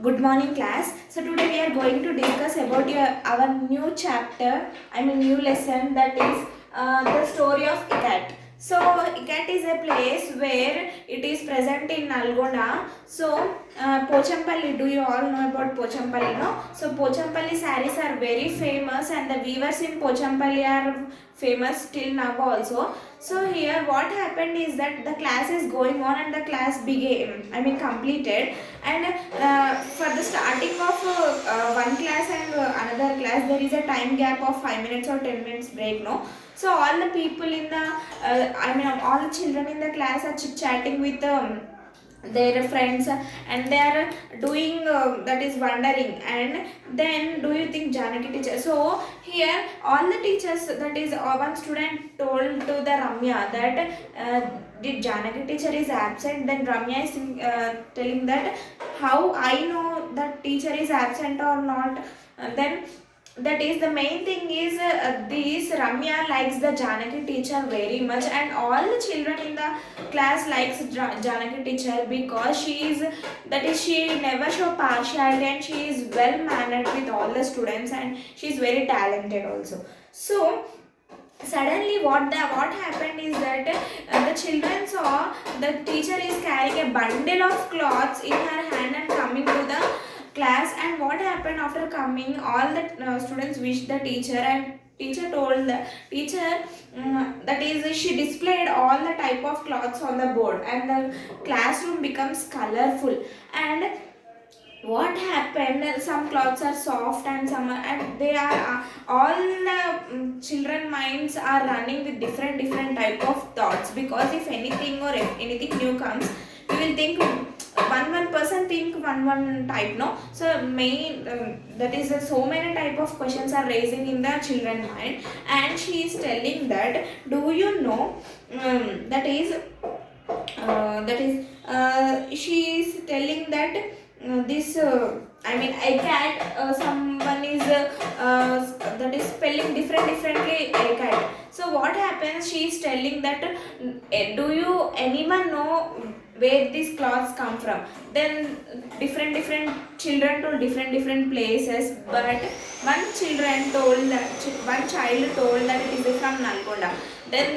Good morning, class. So today we are going to discuss about our new chapter. New lesson, that is the story of Ikat. So Ikat is a place where it is present in Nalgonda. So Pochampalli. Do you all know about Pochampalli? No. So Pochampalli sarees are very famous, and the weavers in Pochampalli are famous till now also. So here what happened is that the class is going on and the class began. Completed, and for the starting of one class and another class there is a time gap of 5 minutes or 10 minutes break, no. So all the people in the all the children in the class are chit chatting with their friends, and they are doing that is wondering. And then do you think Janaki teacher, so here all the teachers, that is one student told to the Ramya that did Janaki teacher is absent. Then Ramya is telling that how I know that teacher is absent or not. Then that is the main thing is this Ramya likes the Janaki teacher very much, and all the children in the class likes Janaki teacher because she never show partiality, and she is well mannered with all the students, and she is very talented also. So suddenly what happened is that the children saw the teacher is carrying a bundle of cloths in her hand and coming to the class. And what happened after coming, all the students wished the teacher, and teacher told the teacher, that is she displayed all the type of cloths on the board, and the classroom becomes colorful. And what happened, some clothes are soft and some are, and they are all the children minds are running with different type of thoughts, because if anything or if anything new comes, we will think one person think one type, no. So main that is so many type of questions are raising in the children mind. And she is telling that, do you know, she is telling that this I cat, someone is that is spelling differently I cat. So what happens, she is telling that, do you anyone know where these clothes come from? Then different children told different places, but one child told that it is from Nalgonda. Then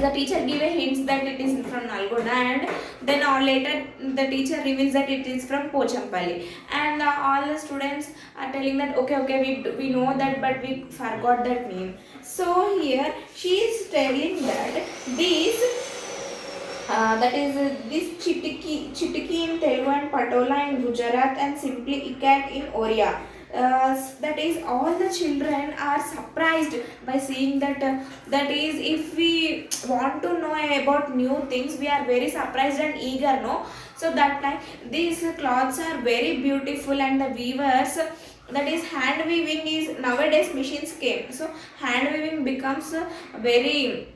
the teacher give a hint that it is from Nalgonda, and then later the teacher reveals that it is from Pochampalli. And all the students are telling that, okay, we know that, but we forgot that name. So here she is telling that this Chitiki in Telugu and Patola in Gujarat and simply Ikat in Oriya. That is all the children are surprised by seeing that. That is, if we want to know about new things, we are very surprised and eager, no. So that time these cloths are very beautiful, and the weavers, that is hand weaving is nowadays machines came, so hand weaving becomes very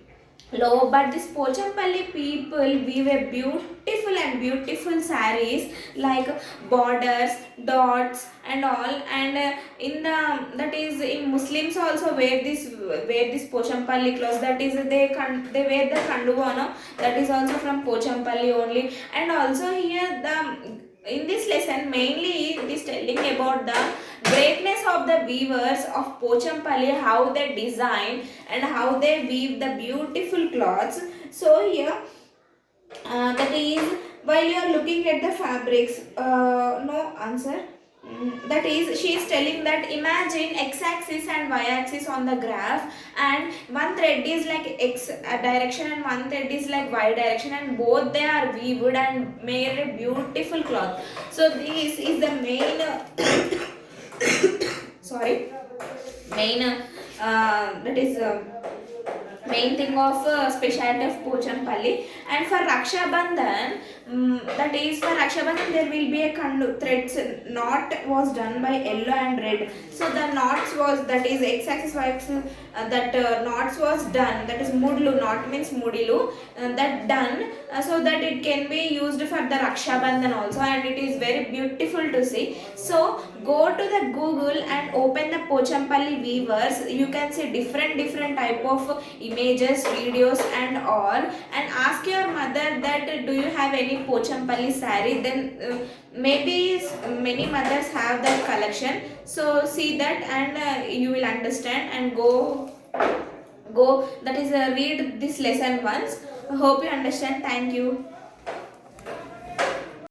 low. But this Pochampalli people weave a beautiful sarees, like borders, dots and all. And in the that is in Muslims also wear this Pochampalli clothes, that is they wear the kanduva, no? That is also from Pochampalli only. And also here the in this lesson mainly it is telling about the greatness of the weavers of Pochampalli, how they design and how they weave the beautiful cloths. So here that is, while you are looking at the fabrics, no answer. That is, she is telling that imagine x-axis and y-axis on the graph, and one thread is like x direction and one thread is like y direction, and both they are weaved and made a beautiful cloth. So this is the main sorry, main that is main thing of specialty of Pochampalli. And for Raksha Bandhan, that is for Raksha Bandhan there will be a threads knot was done by yellow and red. So the knots was, that is x-axis y-axis, that knots was done, that is mudlu, knot means mudilu, that done, so that it can be used for the Raksha Bandhan also, and it is very beautiful to see. So go to the Google and open the Pochampalli weavers. You can see different type of images, videos and all, and ask your mother that, do you have any Pochampalli saree, then maybe many mothers have that collection. So see that, and you will understand, and go that is read this lesson once. Hope you understand. Thank you.